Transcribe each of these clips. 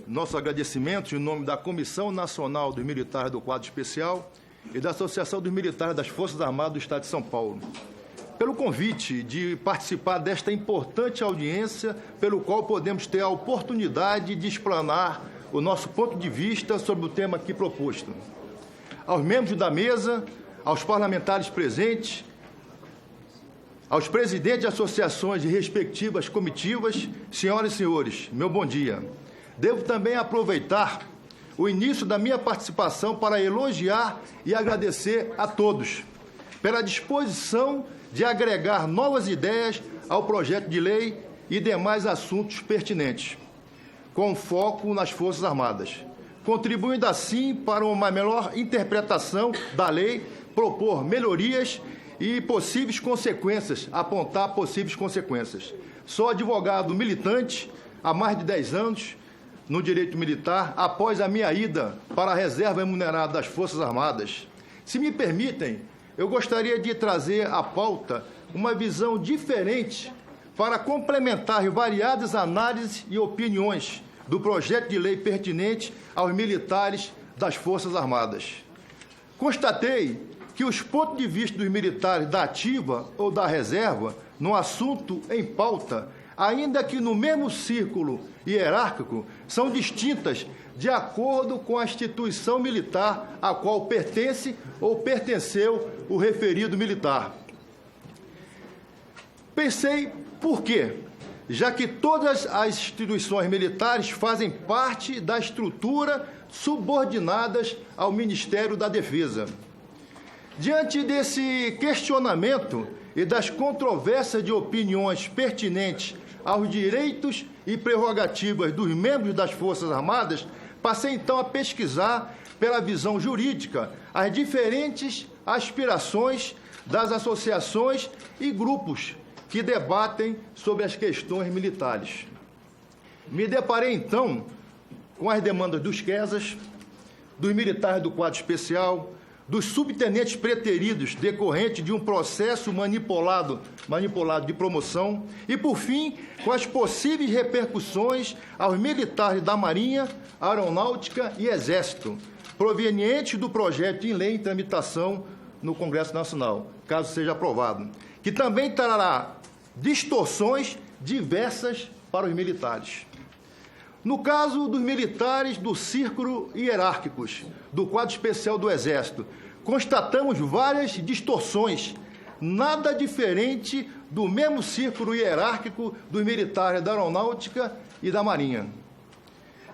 Nosso agradecimento em nome da Comissão Nacional dos Militares do Quadro Especial e da Associação dos Militares das Forças Armadas do Estado de São Paulo, pelo convite de participar desta importante audiência, pelo qual podemos ter a oportunidade de explanar o nosso ponto de vista sobre o tema aqui proposto. Aos membros da mesa, aos parlamentares presentes, aos presidentes de associações e respectivas comitivas, senhoras e senhores, meu bom dia. Devo também aproveitar o início da minha participação para elogiar e agradecer a todos pela disposição de agregar novas ideias ao projeto de lei e demais assuntos pertinentes, com foco nas Forças Armadas, contribuindo assim para uma melhor interpretação da lei, propor melhorias e possíveis consequências, apontar possíveis consequências. Sou advogado militante há mais de 10 anos no direito militar, após a minha ida para a reserva remunerada das Forças Armadas. Se me permitem, eu gostaria de trazer à pauta uma visão diferente para complementar variadas análises e opiniões do projeto de lei pertinente aos militares das Forças Armadas. Constatei que os pontos de vista dos militares da ativa ou da reserva no assunto em pauta, ainda que no mesmo círculo hierárquico, são distintas de acordo com a instituição militar a qual pertence ou pertenceu o referido militar. Pensei por quê? Já que todas as instituições militares fazem parte da estrutura subordinadas ao Ministério da Defesa. Diante desse questionamento e das controvérsias de opiniões pertinentes aos direitos e prerrogativas dos membros das Forças Armadas, passei então a pesquisar, pela visão jurídica, as diferentes aspirações das associações e grupos que debatem sobre as questões militares. Me deparei então com as demandas dos QESAs, dos militares do quadro especial, dos subtenentes preteridos decorrente de um processo manipulado de promoção e, por fim, com as possíveis repercussões aos militares da Marinha, Aeronáutica e Exército, provenientes do projeto de lei em tramitação no Congresso Nacional, caso seja aprovado, que também trará distorções diversas para os militares. No caso dos militares do círculo hierárquicos do quadro especial do Exército, constatamos várias distorções, nada diferente do mesmo círculo hierárquico dos militares da Aeronáutica e da Marinha.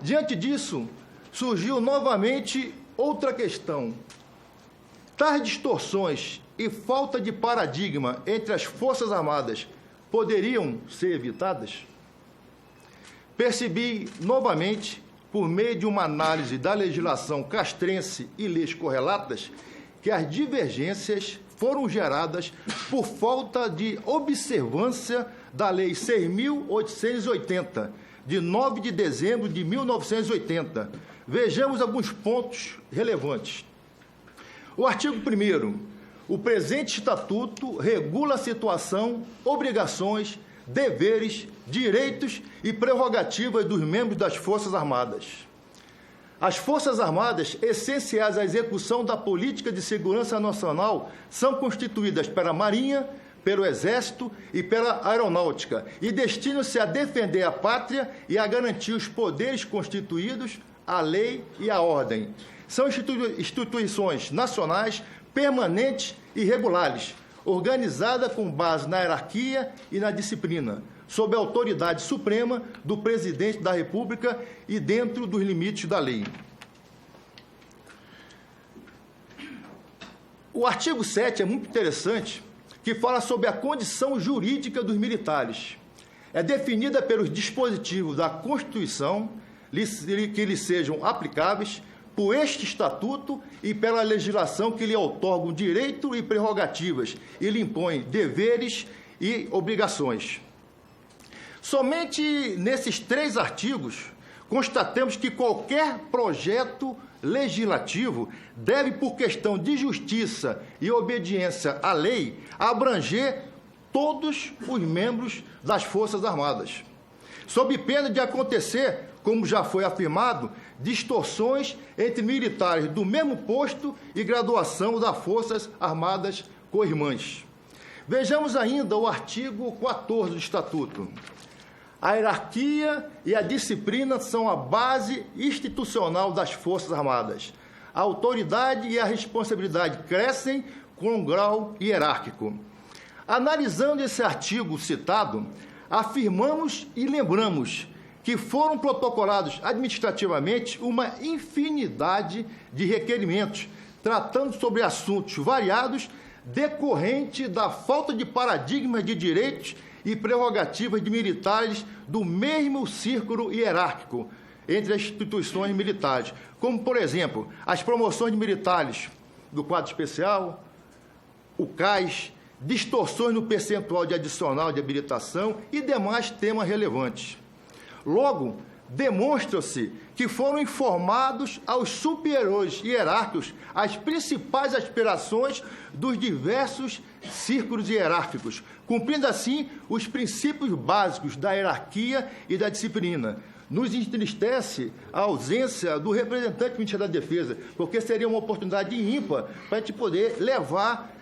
Diante disso, surgiu novamente outra questão. Tais distorções e falta de paradigma entre as Forças Armadas poderiam ser evitadas? Percebi novamente, por meio de uma análise da legislação castrense e leis correlatas, que as divergências foram geradas por falta de observância da Lei 6.880, de 9 de dezembro de 1980. Vejamos alguns pontos relevantes. O artigo 1º, o presente Estatuto regula a situação, obrigações, deveres, direitos e prerrogativas dos membros das Forças Armadas. As Forças Armadas, essenciais à execução da política de segurança nacional, são constituídas pela Marinha, pelo Exército e pela Aeronáutica e destinam-se a defender a pátria e a garantir os poderes constituídos, a lei e a ordem. São instituições nacionais permanentes e regulares, organizada com base na hierarquia e na disciplina, sob a autoridade suprema do Presidente da República e dentro dos limites da lei. O artigo 7 é muito interessante, que fala sobre a condição jurídica dos militares. É definida pelos dispositivos da Constituição que lhes sejam aplicáveis, por este Estatuto e pela legislação que lhe outorgam direito e prerrogativas e lhe impõem deveres e obrigações. Somente nesses 3 artigos constatamos que qualquer projeto legislativo deve, por questão de justiça e obediência à lei, abranger todos os membros das Forças Armadas, sob pena de acontecer como já foi afirmado, distorções entre militares do mesmo posto e graduação das Forças Armadas co-irmãs. Vejamos ainda o artigo 14 do Estatuto. A hierarquia e a disciplina são a base institucional das Forças Armadas. A autoridade e a responsabilidade crescem com um grau hierárquico. Analisando esse artigo citado, afirmamos e lembramos que foram protocolados administrativamente uma infinidade de requerimentos, tratando sobre assuntos variados decorrente da falta de paradigmas de direitos e prerrogativas de militares do mesmo círculo hierárquico entre as instituições militares, como, por exemplo, as promoções de militares do quadro especial, o CAIS, distorções no percentual de adicional de habilitação e demais temas relevantes. Logo, demonstra-se que foram informados aos superiores hierárquicos as principais aspirações dos diversos círculos hierárquicos, cumprindo assim os princípios básicos da hierarquia e da disciplina. Nos entristece a ausência do representante do Ministério da Defesa, porque seria uma oportunidade ímpar para a gente poder levar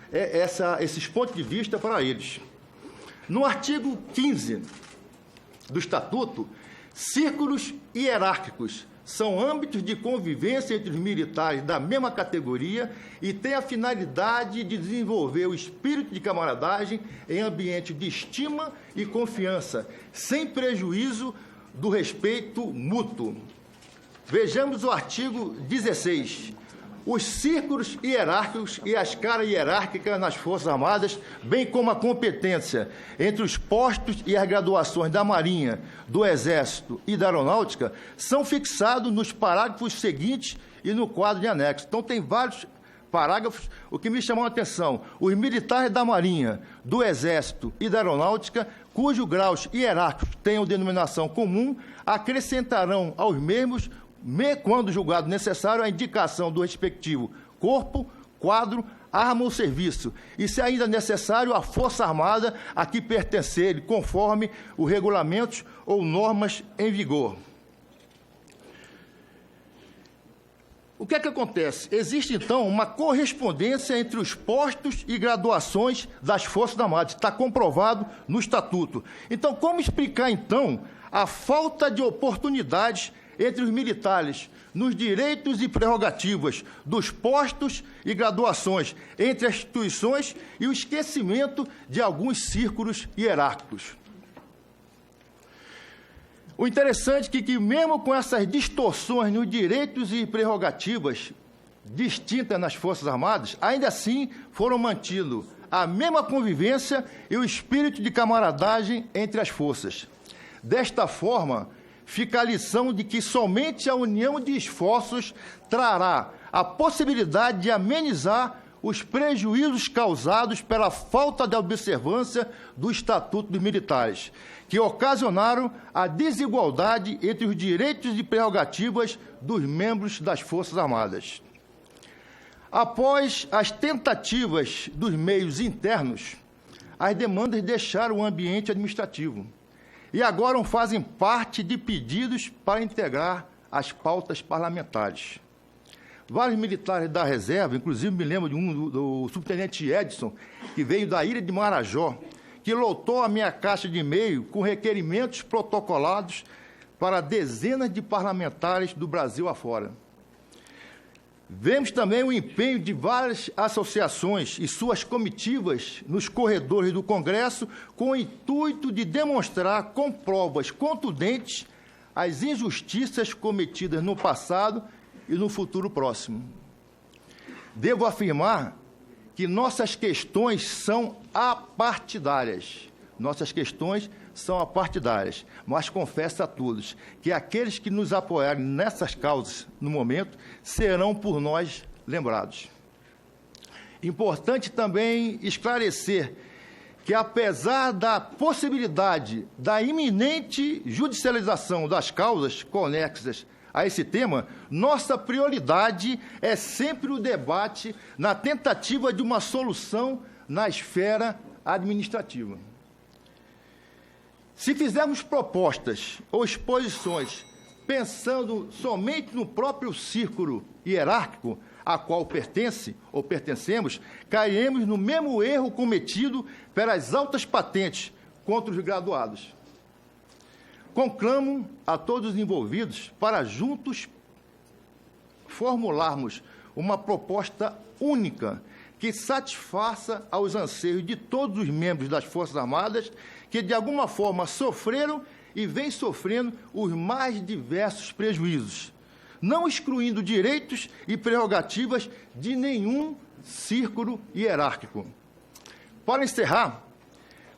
esses pontos de vista para eles. No artigo 15 do Estatuto, círculos hierárquicos são âmbitos de convivência entre os militares da mesma categoria e têm a finalidade de desenvolver o espírito de camaradagem em ambiente de estima e confiança, sem prejuízo do respeito mútuo. Vejamos o artigo 16. Os círculos hierárquicos e a escala hierárquica nas Forças Armadas, bem como a competência entre os postos e as graduações da Marinha, do Exército e da Aeronáutica, são fixados nos parágrafos seguintes e no quadro de anexo. Então, tem vários parágrafos. O que me chamou a atenção, os militares da Marinha, do Exército e da Aeronáutica, cujos graus hierárquicos tenham denominação comum, acrescentarão aos mesmos, quando julgado necessário, a indicação do respectivo corpo, quadro, arma ou serviço, e, se ainda necessário, a Força Armada a que pertencerem, conforme os regulamentos ou normas em vigor. O que é que acontece? Existe, então, uma correspondência entre os postos e graduações das Forças Armadas. Está comprovado no Estatuto. Então, como explicar, então, a falta de oportunidades entre os militares nos direitos e prerrogativas dos postos e graduações entre as instituições e o esquecimento de alguns círculos hierárquicos? O interessante é que mesmo com essas distorções nos direitos e prerrogativas distintas nas Forças Armadas, ainda assim foram mantidos a mesma convivência e o espírito de camaradagem entre as forças. Desta forma, fica a lição de que somente a união de esforços trará a possibilidade de amenizar os prejuízos causados pela falta de observância do Estatuto dos Militares, que ocasionaram a desigualdade entre os direitos e prerrogativas dos membros das Forças Armadas. Após as tentativas dos meios internos, as demandas deixaram o ambiente administrativo e agora fazem parte de pedidos para integrar as pautas parlamentares. Vários militares da reserva, inclusive me lembro de do subtenente Edson, que veio da ilha de Marajó, que lotou a minha caixa de e-mail com requerimentos protocolados para dezenas de parlamentares do Brasil afora. Vemos também o empenho de várias associações e suas comitivas nos corredores do Congresso com o intuito de demonstrar com provas contundentes as injustiças cometidas no passado e no futuro próximo. Devo afirmar que nossas questões são apartidárias. Nossas questões são apartidárias, mas confesso a todos que aqueles que nos apoiarem nessas causas, no momento, serão por nós lembrados. Importante também esclarecer que, apesar da possibilidade da iminente judicialização das causas conexas a esse tema, nossa prioridade é sempre o debate na tentativa de uma solução na esfera administrativa. Se fizermos propostas ou exposições pensando somente no próprio círculo hierárquico a qual pertence ou pertencemos, cairemos no mesmo erro cometido pelas altas patentes contra os graduados. Conclamo a todos os envolvidos para juntos formularmos uma proposta única que satisfaça aos anseios de todos os membros das Forças Armadas que, de alguma forma, sofreram e vêm sofrendo os mais diversos prejuízos, não excluindo direitos e prerrogativas de nenhum círculo hierárquico. Para encerrar,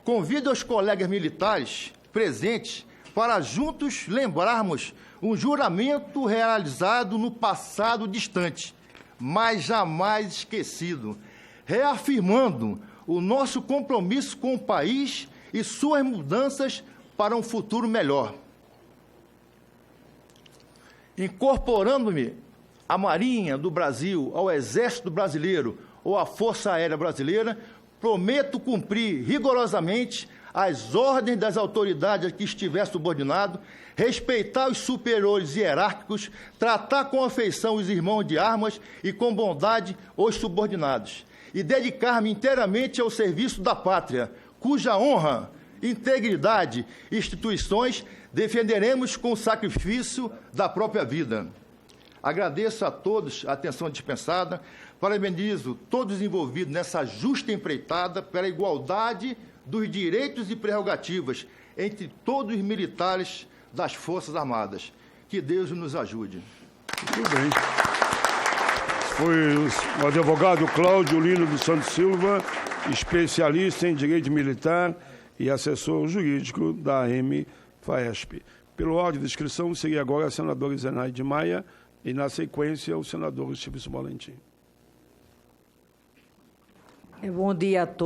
convido os colegas militares presentes para juntos lembrarmos um juramento realizado no passado distante, mas jamais esquecido, reafirmando o nosso compromisso com o país e suas mudanças para um futuro melhor. Incorporando-me à Marinha do Brasil, ao Exército Brasileiro ou à Força Aérea Brasileira, prometo cumprir rigorosamente as ordens das autoridades a que estiver subordinado, respeitar os superiores hierárquicos, tratar com afeição os irmãos de armas e com bondade os subordinados, e dedicar-me inteiramente ao serviço da pátria, cuja honra, integridade e instituições defenderemos com o sacrifício da própria vida. Agradeço a todos a atenção dispensada, parabenizo todos os envolvidos nessa justa empreitada pela igualdade dos direitos e prerrogativas entre todos os militares das Forças Armadas. Que Deus nos ajude. Muito bem. Foi o advogado Cláudio Lino dos Santos Silva, especialista em direito militar e assessor jurídico da AMFAESP. Pelo ordem de inscrição, seria agora a senadora Zenaide Maia e, na sequência, o senador Estíbaliz Valentim. Bom dia a todos.